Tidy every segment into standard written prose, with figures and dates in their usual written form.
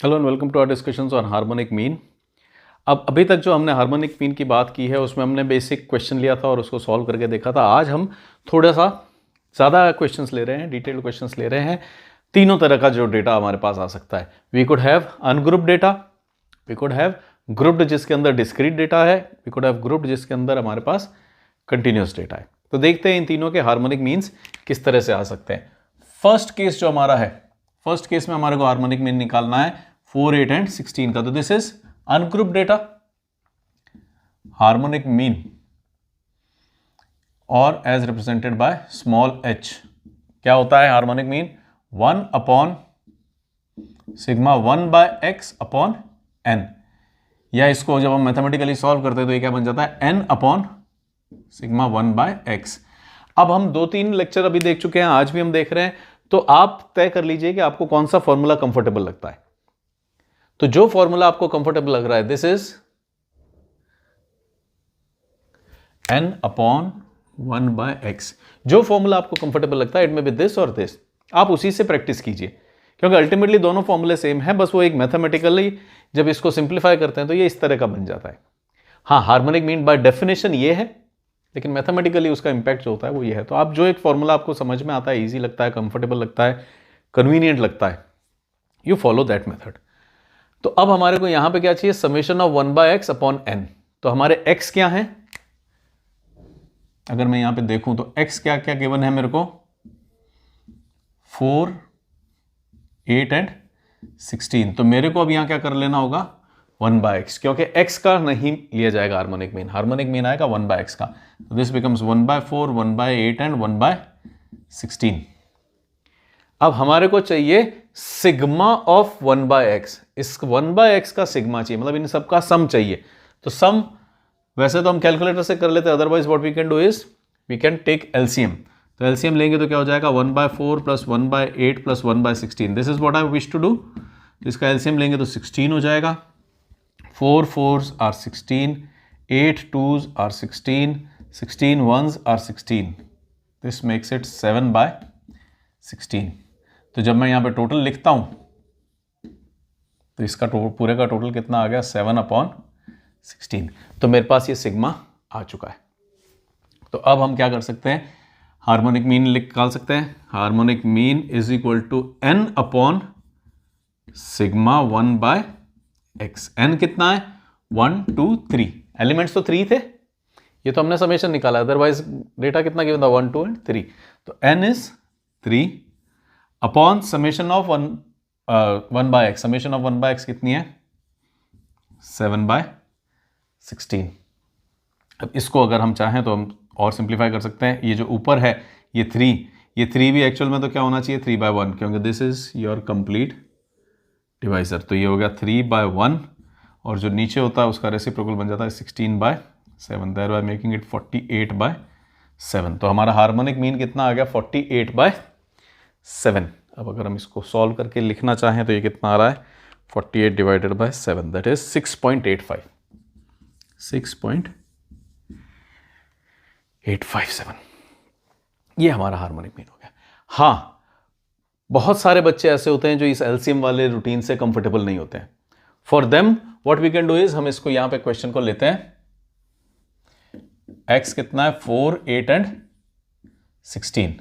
Hello and welcome to our discussions on harmonic mean. अब अभी तक जो हमने हार्मोनिक मीन की बात की है उसमें हमने बेसिक क्वेश्चन लिया था और उसको सॉल्व करके देखा था। आज हम थोड़ा सा ज़्यादा क्वेश्चंस ले रहे हैं, डिटेल्ड क्वेश्चंस ले रहे हैं। तीनों तरह का जो डेटा हमारे पास आ सकता है। We could have ungrouped data, we could have grouped जिसके अंदर डिस्क्रीट डेटा है, वी कुड हैव ग्रुप्ड जिसके अंदर हमारे पास कंटिन्यूस डेटा है। तो देखते हैं इन तीनों के हार्मोनिक मीन्स किस तरह से आ सकते हैं। फर्स्ट केस जो हमारा है, फर्स्ट केस में हमारे को हार्मोनिक मीन निकालना है 4, 8 एंड 16 का। तो this is ungrouped data, harmonic mean और as represented by small h। क्या होता है harmonic mean? 1 upon sigma 1 by x upon n, या इसको जब हम मैथमेटिकली सॉल्व करते हैं तो ये क्या बन जाता है? n upon sigma 1 by x। अब हम 2-3 लेक्चर अभी देख चुके हैं, आज भी हम देख रहे हैं, तो आप तय कर लीजिए कि आपको कौन सा फॉर्मूला कंफर्टेबल लगता है। तो जो फॉर्मूला आपको कंफर्टेबल लग रहा है, this is n upon 1 by x। जो फॉर्मूला आपको कंफर्टेबल लगता है, इट में बी दिस और दिस, आप उसी से प्रैक्टिस कीजिए, क्योंकि अल्टीमेटली दोनों फॉर्मूले सेम है, बस वो एक मैथमेटिकली जब इसको सिंप्लीफाई करते हैं तो ये इस तरह का बन जाता है। हाँ, हार्मोनिक मीन बाय डेफिनेशन ये है, लेकिन मैथमेटिकली उसका इंपैक्ट जो होता है वो ये है। तो आप जो एक फॉर्मूला आपको समझ में आता है, ईजी लगता है, कंफर्टेबल लगता है, कन्वीनियंट लगता है, यू फॉलो दैट मेथड। तो अब हमारे को यहां पे क्या चाहिए? Summation of 1 by x upon n. तो हमारे x क्या है? अगर मैं यहां पे देखूं तो x क्या क्या गिवन है मेरे को? 4, 8 एंड 16। तो मेरे को अब यहां क्या कर लेना होगा? 1 बाय एक्स, क्योंकि x का नहीं लिया जाएगा हार्मोनिक मीन, हार्मोनिक मीन आएगा 1 बाय एक्स का। तो this becomes 1 by 4, 1 by 8 and 1 by 16। अब हमारे को चाहिए सिग्मा ऑफ 1 बाय एक्स। इस 1 बाय एक्स का सिग्मा चाहिए, मतलब इन सबका सम चाहिए। तो सम वैसे तो हम कैलकुलेटर से कर लेते हैं, otherwise what we can do is we can take LCM. तो एलसीएम लेंगे तो क्या हो जाएगा? 1 by 4 plus 1 by 8 plus 1 by 16। This is what I wish to do. इसका एलसीएम लेंगे तो 16 हो जाएगा। 4 4s are 16, 8 2s are 16, 16 1s are 16। This makes it 7 by 16। तो जब मैं यहां पे टोटल लिखता हूं तो इसका पूरे का टोटल कितना आ गया? 7 अपॉन 16। तो मेरे पास ये सिग्मा आ चुका है। तो अब हम क्या कर सकते हैं? हार्मोनिक मीन निकाल सकते हैं। Harmonic mean is equal to n upon sigma 1 by x. n कितना है? 1 2 3। एलिमेंट्स तो 3 थे, ये तो हमने समेशन निकाला, अदरवाइज डेटा कितना गिवन था? 1 2 एंड 3। तो n is 3 upon summation of 1 by x. Summation of 1 by x कितनी है? 7 बाय 16। अब इसको अगर हम चाहें तो हम और सिंप्लीफाई कर सकते हैं। ये जो ऊपर है ये 3, ये 3 भी एक्चुअल में तो क्या होना चाहिए? 3 बाय 1, क्योंकि this is your complete divisor. तो ये हो गया 3 बाय 1, और जो नीचे होता है उसका रेसिप्रोकल बन जाता है 16 by 7, there bye making it 48 by 7। तो हमारा हार्मोनिक मीन कितना आ गया? 48 बाय 7। अब अगर हम इसको सॉल्व करके लिखना चाहें तो ये कितना आ रहा है? 48 डिवाइडेड बाय 7, दैट इज 6.85, 6.857। ये हमारा हार्मोनिक मीन हो गया। हाँ, बहुत सारे बच्चे ऐसे होते हैं जो इस एलसीएम वाले रूटीन से कंफर्टेबल नहीं होते हैं। For them what we can do is, हम इसको यहां पे क्वेश्चन को लेते हैं। x कितना है? 4 8 एंड 16।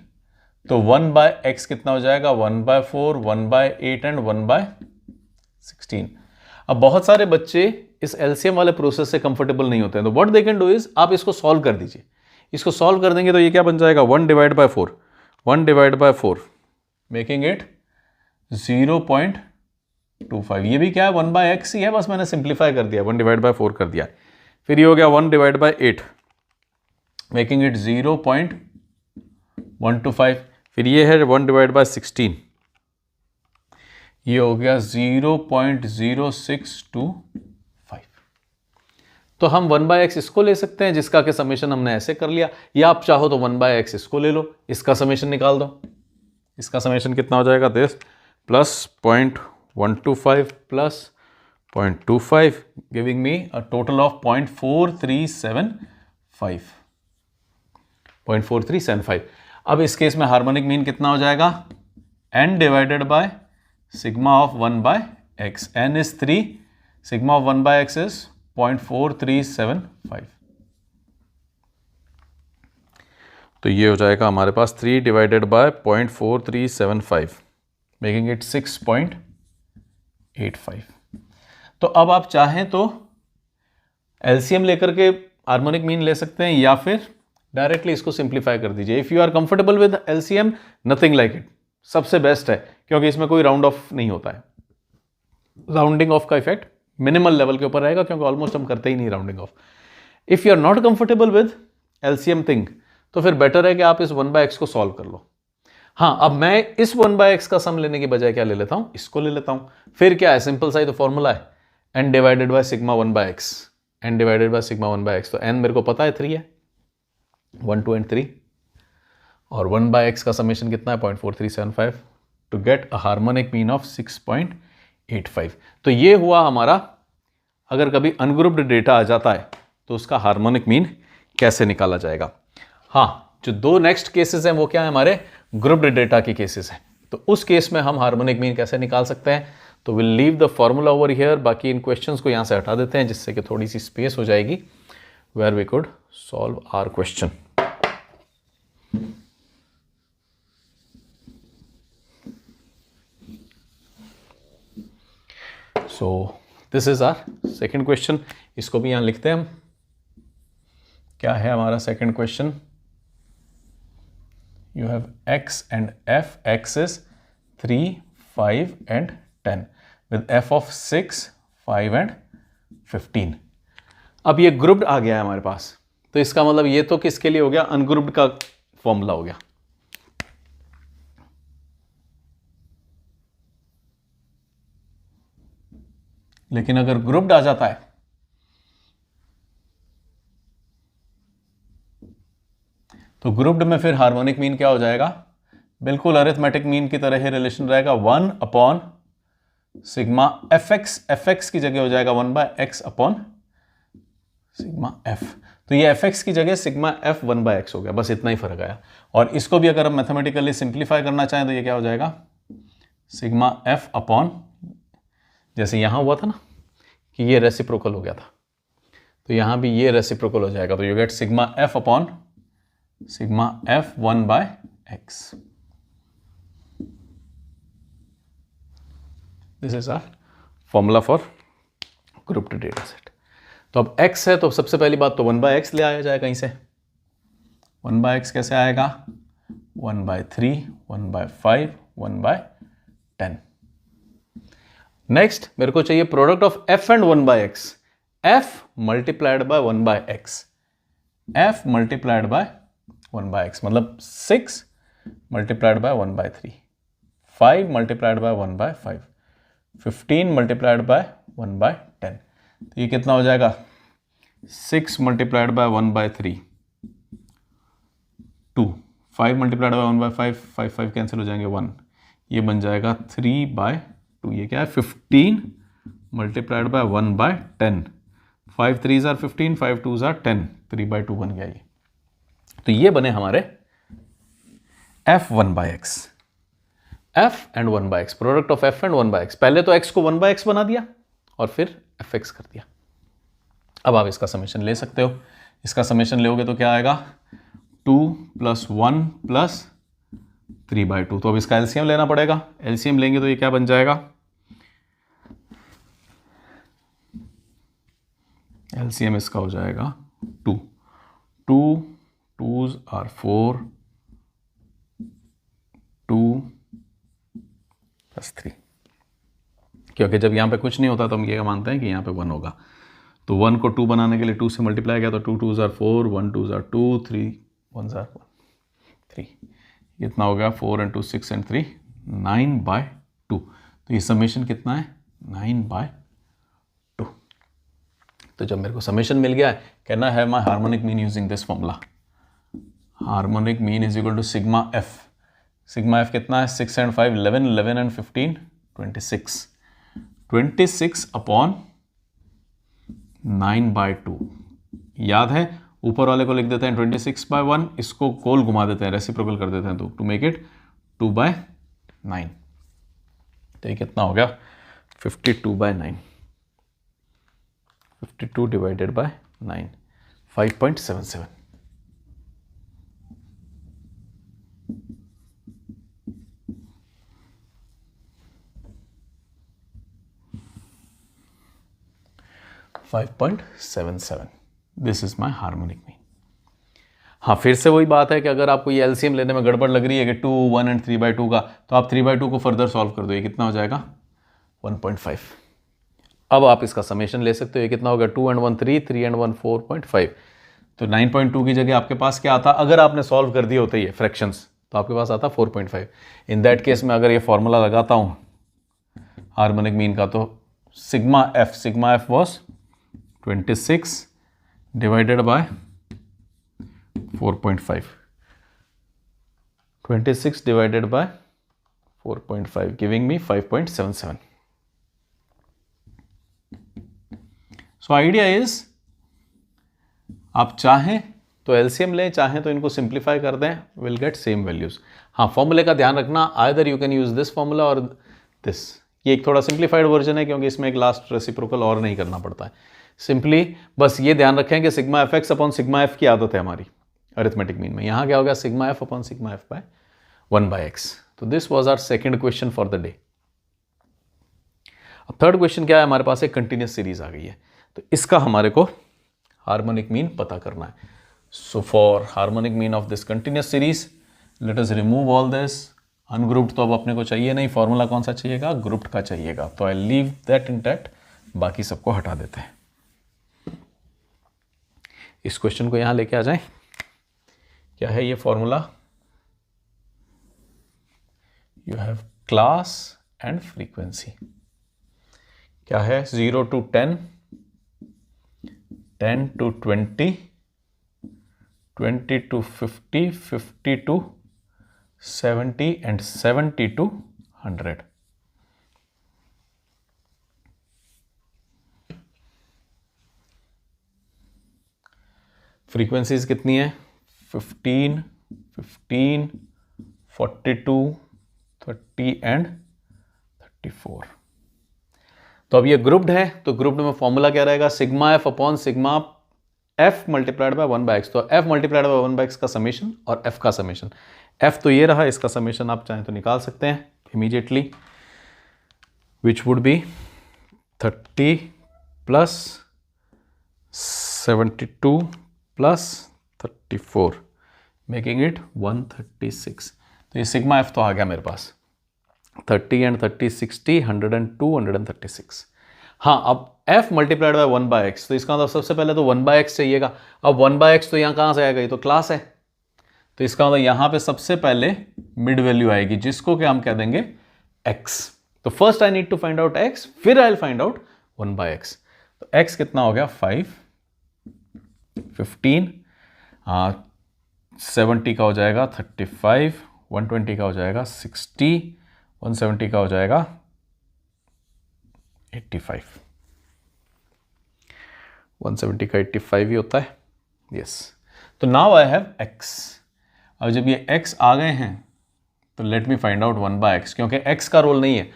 तो 1 बाय एक्स कितना हो जाएगा? 1 बाय 4, 1 बाय 8 एंड 1 बाय 16। अब बहुत सारे बच्चे इस एलसीएम वाले प्रोसेस से कंफर्टेबल नहीं होते हैं, तो what they can do is, आप इसको सॉल्व कर दीजिए। इसको सॉल्व कर देंगे तो ये क्या बन जाएगा? 1 divide by 4, 1 divide by 4 making it 0.25। ये भी क्या है? 1 बाय एक्स ही है, बस मैंने सिंप्लीफाई कर दिया, 1 डिवाइड बाय 4 कर दिया। फिर ये हो गया 1 डिवाइड बाय 8 मेकिंग इट 0.125। फिर ये है 1 डिवाइड बाय 16, ये हो गया 0.0625। तो हम 1 बाय एक्स इसको ले सकते हैं, जिसका के समेशन हमने ऐसे कर लिया, या आप चाहो तो 1 बाय एक्स इसको ले लो, इसका समेशन निकाल दो। इसका समेशन कितना हो जाएगा? This plus 0.125 plus 0.25 giving me a total of 0.4375। अब इस केस में हार्मोनिक मीन कितना हो जाएगा? n divided by sigma of 1 by x, n is 3, sigma of 1 by x is 0.4375. तो ये हो जाएगा हमारे पास 3 डिवाइडेड बाय 0.4375, मेकिंग इट 6.85. तो अब आप चाहें तो एलसीएम लेकर के हार्मोनिक मीन ले सकते हैं या फिर डायरेक्टली इसको सिंप्लीफाई कर दीजिए. If you are comfortable with LCM, nothing like it, सबसे बेस्ट है, क्योंकि इसमें कोई राउंड ऑफ नहीं होता है. राउंडिंग ऑफ का इफेक्ट मिनिमल लेवल के ऊपर रहेगा, क्योंकि ऑलमोस्ट हम करते ही नहीं rounding off. If you are not comfortable with LCM thing, तो फिर बेटर है कि आप इस 1/x को सॉल्व कर लो. हाँ, अब मैं इस 1/x का सम लेने की बजाय क्या ले लेता हूं, इसको ले लेता हूं. फिर क्या है, सिंपल सा ही तो फॉर्मूला है, n divided by sigma 1/x, n divided by sigma 1/x. तो n मेरे को पता है 3 है, 1 2 and 3, और 1/x का समेशन कितना है 0.4375 to get a harmonic mean of 6.85. तो ये हुआ हमारा, अगर कभी अनग्रुप्ड डेटा आ जाता है तो उसका हार्मोनिक मीन कैसे निकाला जाएगा. हाँ, जो 2 नेक्स्ट केसेस हैं वो क्या है, हमारे ग्रुप्ड डेटा के केसेस हैं. तो उस केस में हम हार्मोनिक मीन कैसे निकाल सकते हैं, तो will leave the formula over here. बाकी इन क्वेश्चंस को यहाँ से हटा देते हैं, जिससे कि थोड़ी सी स्पेस हो जाएगी where we could solve our question. So this is our second question. इसको भी यहाँ लिखते हैं हम. क्या है हमारा second question. You have x and f. X is 3, 5 and 10 with f of 6, 5 and 15. अब ये ग्रुप्ड आ गया है हमारे पास, तो इसका मतलब ये तो किसके लिए हो गया, अनग्रुप्ड का फॉर्मूला हो गया. लेकिन अगर ग्रुप्ड आ जाता है तो ग्रुप्ड में फिर हार्मोनिक मीन क्या हो जाएगा, बिल्कुल अरिथमेटिक मीन की तरह ही रिलेशन रहेगा, 1 अपॉन सिग्मा fx. fx की जगह हो जाएगा 1/x अपॉन सिग्मा f. तो ये fx की जगह सिग्मा f 1/x हो गया, बस इतना ही फर्क आया. और इसको भी अगर हम मैथमेटिकली सिंप्लीफाई करना चाहें तो ये क्या हो जाएगा, सिग्मा f अपॉन, जैसे यहां हुआ था ना कि ये रेसिप्रोकल हो गया था, तो यहां भी ये रेसिप्रोकल हो जाएगा. तो you get sigma f upon sigma f 1/x. This is our formula for grouped data set. तो अब x है तो सबसे पहली बात तो 1/x ले आया जाए कहीं से. 1/x कैसे आएगा, 1/3, 1/5, 1/10. नेक्स्ट मेरे को चाहिए product of f and 1/x. f multiplied by 1/x, f multiplied by 1/x मतलब 6 multiplied by 1/3, 5 multiplied by 1/5, 15 multiplied by 1/10. तो ये कितना हो जाएगा, 6 multiplied by 1/3, 2, 5 multiplied by 1/5, 5 5 cancel हो जाएंगे 1, ये बन जाएगा 3/2. ये क्या है, 15 multiplied by 1/10, 5 3s are 15, 5 2s are 10, 3/2 बन गया ये. तो ये बने हमारे f 1/x, f and 1/x, product of f and 1/x. पहले तो x को 1/x बना दिया और फिर fx कर दिया. अब आप इसका समेशन ले सकते हो. इसका समेशन लोगे तो क्या आएगा, 2 + 1 + 3/2. तो अब इसका एलसीएम लेना पड़ेगा. एलसीएम लेंगे तो ये क्या बन जाएगा, एलसीएम इसका हो जाएगा 2, 2s are 4, 2 + 3. क्योंकि जब यहाँ पे कुछ नहीं होता तो हम ये मानते हैं कि यहाँ पे 1 होगा. तो 1 को 2 बनाने के लिए 2 से मल्टीप्लाई किया तो 2 2s are 4, 1 2s are 2, 3 1s are 3. कितना हो गया, 4 and 2 6 and 3 9/2. तो ये समेशन कितना है, 9/2. तो जब मेरे को समेशन मिल गया है, कहना है my harmonic mean using this formula. Harmonic mean is equal to sigma f. Sigma f कितना है, 6 and 5 11, 11 and 15 26, 26 अपॉन 9/2. याद है, ऊपर वाले को लिख देते हैं 26/1, इसको गोल घुमा देते हैं, रेसिप्रोकल कर देते हैं, तो टू मेक इट 2/9. तो ये कितना हो गया, 52/9, 52 divided by 9, 5.77. This is my harmonic mean. हाँ, फिर से वही बात है कि अगर आपको ये एलसीएम लेने में गड़बड़ लग रही है कि 2, 1 एंड 3/2 का, तो आप 3/2 को फर्दर सॉल्व कर दो. ये कितना हो जाएगा? 1.5. अब आप इसका समेशन ले सकते हो. ये कितना होगा? 2 and 1 3, 3 and 1 4.5. तो 9.2 की जगह आपके पास क्या आता? अगर आपने सॉल्व कर दिए होते ये फ्रैक्शंस, तो आपके पास आता 4.5. इन दैट केस में अगर ये फॉर्मूला लगाता हूँ हार्मोनिक मीन का, तो sigma F was 26 divided by 4.5. 26 divided by 4.5 giving me 5.77. So idea is, आप चाहें तो एलसीएम लें, चाहें तो इनको सिंप्लीफाई कर दें, विल गेट सेम वैल्यूज. हाँ, फॉर्मूले का ध्यान रखना, either you can use this formula और दिस. ये एक थोड़ा सिंप्लीफाइड वर्जन है क्योंकि इसमें एक लास्ट रेसिप्रोकल और नहीं करना पड़ता है. सिंपली बस ये ध्यान रखें कि sigma F x upon sigma F की आदत है हमारी अरिथमेटिक मीन में. यहाँ क्या हो गया? Sigma F upon sigma F by 1/x. तो this was our second question for the day. अब थर्ड क्वेश्चन क्या है? हमारे पास एक कंटिन्यूस सीरीज आ गई है, तो इसका हमारे को हार्मोनिक मीन पता करना है. So for harmonic mean of this continuous series, let us remove all this. Ungrouped तो अब अपने को चाहिए नहीं, फॉर्मूला कौन सा चाहिएगा? ग्रुप्ड का चाहिएगा. तो आई लीव दैट इंटैक्ट, बाकी सबको हटा देते हैं. इस क्वेश्चन को यहां लेके आ जाएं. क्या है ये formula? You have class and frequency. क्या है? 0 to 10, 10 to 20, 20 to 50, 50 to 70 and 70 to 100. Frequencies कितनी है? 15, 15, 42, 30 एंड 34. तो अब ये ग्रुप्ड है, तो ग्रुप्ड में फॉर्मूला क्या रहेगा? Sigma F upon sigma F multiplied by 1/x. तो एफ मल्टीप्लाइड बाय 1/x का समेशन और एफ का समेशन. एफ तो ये रहा, इसका समेशन आप चाहें तो निकाल सकते हैं immediately, which would be 30 plus 72 plus 34 making it 136. तो ये सिग्मा एफ तो आ गया मेरे पास. 30 एंड 30 60, 102, 136. हाँ, अब f मल्टीप्लाइड बाय 1/x, तो इसका मतलब सबसे पहले तो 1/x चाहिएगा. अब 1/x तो यहाँ कहाँ से आएगा? ये तो क्लास है, तो इसका मतलब यहाँ पे सबसे पहले मिड वैल्यू आएगी, जिसको कि हम कह देंगे x. तो first I need to find out x, फिर I will find out 1/x. तो x कितना हो गया? 5, 15, 70 का हो जाएगा 35, 120 का हो जाएगा 60, 170 का हो जाएगा 85. 170 का 85 ही होता है. यस. तो नाउ आई हैव x. अब जब ये x आ गए हैं, तो let me find out 1/x, क्योंकि x का रोल नहीं है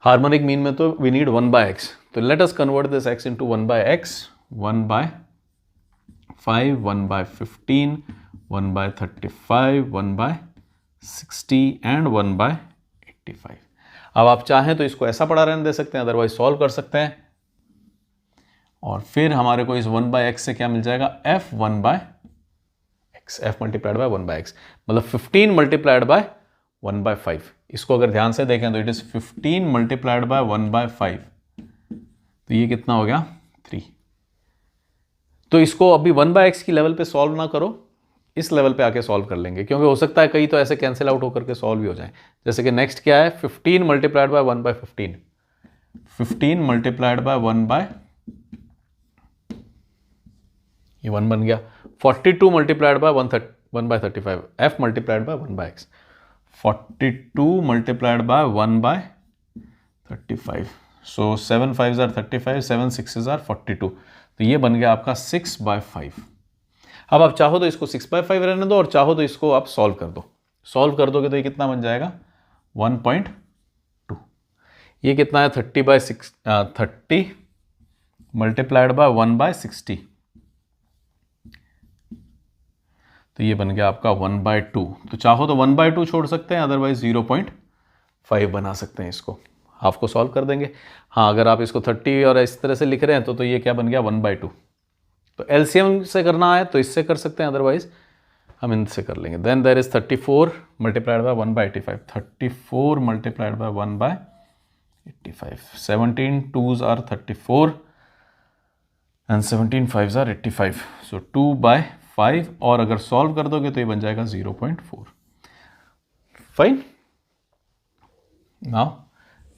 हार्मोनिक मीन में, तो वी नीड 1/x. तो let us convert this x into 1/x. 1/5, 1/15, 1/35, 1/60 and 1/85. अब आप चाहें तो इसको ऐसा पड़ा रहने दे सकते हैं, अदरवाइज सॉल्व कर सकते हैं. और फिर हमारे को इस 1/x से क्या मिल जाएगा? f 1/x, f multiplied by 1/x, मतलब 15 मल्टीप्लाइड बाय 1/5. इसको अगर ध्यान से देखें तो इट इज 15 मल्टीप्लाइड बाय 1/5. तो ये कितना हो गया? 3. तो इसको अभी 1/x की लेवल पे सॉल्व ना करो, इस लेवल पे आके सॉल्व कर लेंगे, क्योंकि हो सकता है कई तो ऐसे कैंसिल आउट होकर के सॉल्व भी हो जाए. जैसे कि नेक्स्ट क्या है? 15 मल्टीप्लाइड बाय 1/15. 15 मल्टीप्लाइड बाय 1/, ये 1 बन गया. 42 multiplied by 1/35, f multiplied by 1/x. 42 multiplied by 1/35. So 7 5s are 35, 7 6s are 42. तो ये बन गया आपका 6/5. अब आप चाहो तो इसको 6/5 रहने दो, और चाहो तो इसको आप सॉल्व कर दो. सॉल्व कर दोगे तो ये कितना बन जाएगा? 1.2. ये कितना है 30 मल्टीप्लाइड बाय 1/60, तो ये बन गया आपका 1/2। तो चाहो तो 1/2 छोड़ सकते हैं, अदरवाइज 0.5 बना सकते हैं इसको, हाफ को सॉल्व कर देंगे। हाँ, अगर आप इसको 30 और इस तरह से लिख रहे हैं तो ये क्या बन गया 1/2। तो एलसीएम से करना है तो इससे कर सकते हैं, अदरवाइज हम इनसे कर लेंगे। Then there is 34 multiplied by 1/85, 34 multiplied by 1/85, 17 2s are 34 and 17 5s are 85, so 2/5, और अगर सॉल्व कर दोगे तो ये बन जाएगा 0.4। Fine, now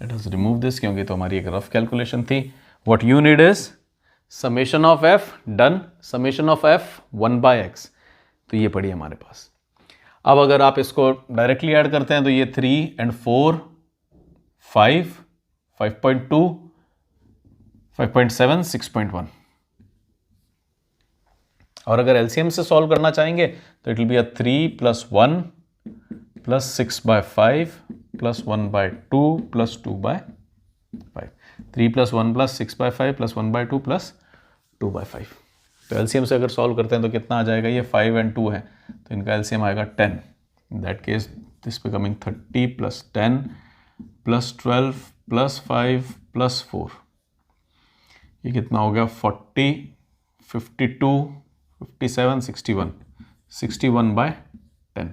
let us remove this, क्योंकि तो हमारी एक रफ कैलकुलेशन थी। What you need is summation of F, done, summation of F 1/x, तो ये पड़ी हमारे पास। अब अगर आप इसको डायरेक्टली ऐड करते हैं तो ये 3 and 4 5 5.2 5.7 6.1, और अगर एलसीएम से सॉल्व करना चाहेंगे तो इट विल बी 3 + 1 + 6/5 + 1/2 + 2/5, 3 + 1 + 6/5 + 1/2 + 2/5। तो एलसीएम से अगर सॉल्व करते हैं तो कितना आ जाएगा, ये 5 and 2 है तो इनका एलसीएम आएगा 10। In that case this becoming 30 + 10 + 12 + 5 + 4, ये कितना हो गया 40 52 57 61, 61/10।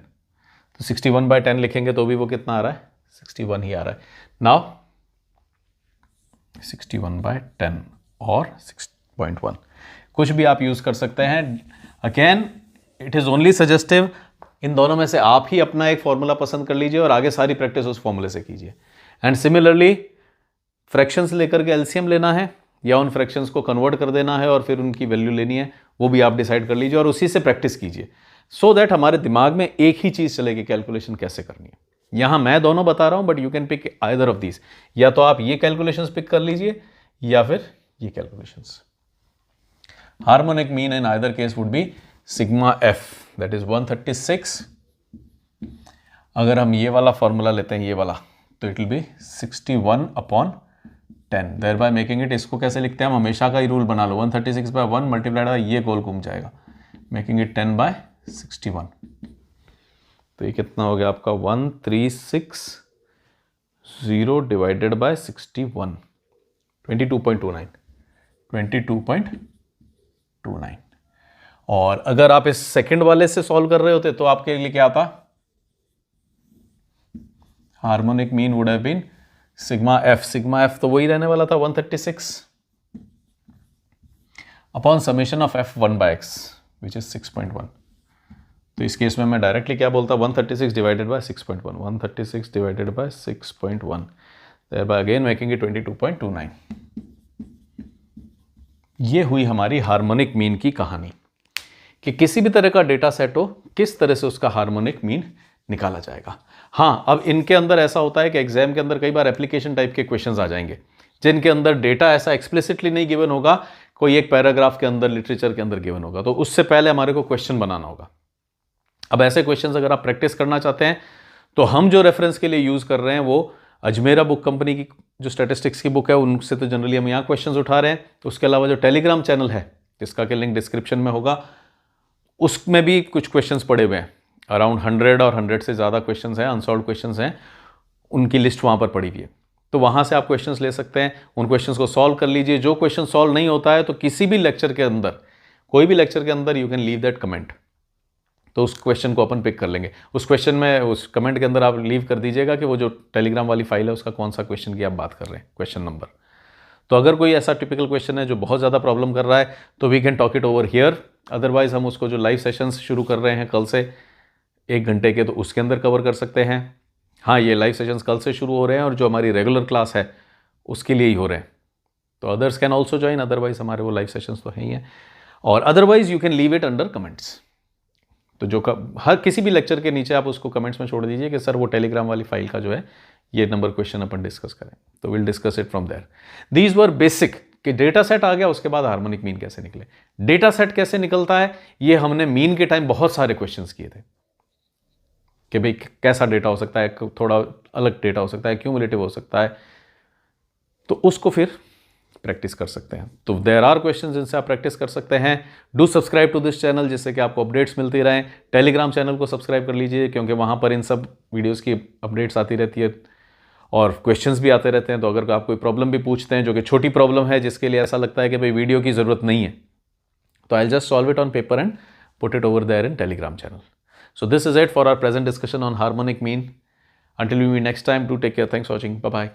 तो 61/10 लिखेंगे तो भी वो कितना आ रहा है, 61 ही आ रहा है। नाउ 61/10 और 6.1, कुछ भी आप यूज कर सकते हैं। Again it is only suggestive, इन दोनों में से आप ही अपना एक फॉर्मूला पसंद कर लीजिए और आगे सारी प्रैक्टिस उस फॉर्मूले से कीजिए। एंड सिमिलरली फ्रैक्शंस लेकर के एलसीएम लेना है या उन फ्रैक्शंस को कन्वर्ट कर देना है और फिर उनकी वैल्यू लेनी है, वो भी आप डिसाइड कर लीजिए और उसी से प्रैक्टिस कीजिए, सो दैट हमारे दिमाग में एक ही चीज चलेगी, कैलकुलेशन कैसे करनी है। यहां मैं दोनों बता रहा हूं, but you can pick either of these, या तो आप ये कैलकुलेशंस पिक कर लीजिए या फिर ये calculations. Harmonic mean in either case would be sigma F, that is 136। अगर हम ये वाला फॉर्मूला लेते हैं, ये वाला, तो it will be 61/10, there bye making it, इसको कैसे लिखते हैं हम, हमेशा का ही रूल बना लो, 136/1 मल्टीप्लाइड बाय ये गोल घूम जाएगा, मेकिंग इट 10/61। तो ये कितना हो गया आपका 1360 डिवाइडेड बाय 61, 22.29, 22.29। और अगर आप इस सेकंड वाले से सॉल्व कर रहे होते तो आपके लिए क्या आता, harmonic mean would have been sigma F तो वही रहने वाला था 136 upon summation of f 1/x which is 6.1। तो इस केस में मैं डायरेक्टली क्या बोलता, 136 divided by 6.1, 136 divided by 6.1, thereby again making it 22.29। ये हुई हमारी हार्मोनिक मीन की कहानी कि किसी भी तरह का डेटा सेट हो, किस तरह से उसका हार्मोनिक मीन निकाला जाएगा। हाँ, अब इनके अंदर ऐसा होता है कि एग्जाम के अंदर कई बार एप्लीकेशन टाइप के क्वेश्चंस आ जाएंगे जिनके अंदर डेटा ऐसा एक्सप्लिसिटली नहीं गिवन होगा, कोई एक पैराग्राफ के अंदर लिटरेचर के अंदर गिवन होगा, तो उससे पहले हमारे को क्वेश्चन बनाना होगा। अब ऐसे क्वेश्चंस अगर आप प्रैक्टिस करना चाहते हैं तो हम जो रेफरेंस के लिए यूज कर रहे हैं वो अजमेरा बुक कंपनी की जो स्टैटिस्टिक्स की बुक है, उनसे तो जनरली हम यहाँ क्वेश्चंस उठा रहे हैं। तो उसके अलावा जो टेलीग्राम चैनल है जिसका कि लिंक डिस्क्रिप्शन में होगा, उसमें भी कुछ क्वेश्चंस पड़े हुए हैं, अराउंड 100 और 100 से ज़्यादा क्वेश्चंस हैं, अनसॉल्व क्वेश्चंस हैं, उनकी लिस्ट वहाँ पर पड़ी हुई है। तो वहाँ से आप क्वेश्चंस ले सकते हैं, उन क्वेश्चंस को सॉल्व कर लीजिए। जो क्वेश्चन सॉल्व नहीं होता है तो किसी भी लेक्चर के अंदर, कोई भी लेक्चर के अंदर you can leave that comment, तो उस क्वेश्चन को अपन पिक कर लेंगे। उस क्वेश्चन में, उस कमेंट के अंदर आप लीव कर दीजिएगा कि वो जो टेलीग्राम वाली फाइल है उसका कौन सा क्वेश्चन की आप बात कर रहे हैं, क्वेश्चन नंबर। तो अगर कोई ऐसा टिपिकल क्वेश्चन है जो बहुत ज़्यादा प्रॉब्लम कर रहा है तो we can talk it over here, otherwise हम उसको जो लाइव सेशंस शुरू कर रहे हैं कल से 1 घंटे के, तो उसके अंदर कवर कर सकते हैं। हाँ, ये लाइव सेशंस कल से शुरू हो रहे हैं और जो हमारी रेगुलर क्लास है उसके लिए ही हो रहे हैं, तो others can also join, otherwise हमारे वो लाइव सेशंस तो हैं ही हैं। और otherwise you can leave it under comments, तो जो हर किसी भी लेक्चर के नीचे आप उसको कमेंट्स में छोड़ दीजिए कि सर वो टेलीग्राम वाली फाइल का जो है ये नंबर क्वेश्चन अपन डिस्कस करें, तो will discuss it from there. These were basic, कि डेटा सेट आ गया, उसके बाद हार्मोनिक मीन कैसे निकले। डेटा सेट कैसे निकलता है ये हमने मीन के टाइम बहुत सारे क्वेश्चंस किए थे कि भाई कैसा डेटा हो सकता है, थोड़ा अलग डेटा हो सकता है, क्यूमुलेटिव हो सकता है, तो उसको फिर प्रैक्टिस कर सकते हैं। तो देयर आर क्वेश्चंस जिनसे आप प्रैक्टिस कर सकते हैं। Do subscribe to this channel, जिससे कि आपको अपडेट्स मिलती रहें। टेलीग्राम चैनल को सब्सक्राइब कर लीजिए, क्योंकि वहाँ पर इन सब वीडियोज़ की अपडेट्स आती रहती है और क्वेश्चंस भी आते रहते हैं। तो अगर आप कोई प्रॉब्लम भी पूछते हैं जो कि छोटी प्रॉब्लम है, जिसके लिए ऐसा लगता है कि भाई वीडियो की ज़रूरत नहीं है, तो I just solve it on paper and put it over there in Telegram channel. So this is it for our present discussion on harmonic mean. Until we meet next time, do take care. Thanks for watching. Bye bye.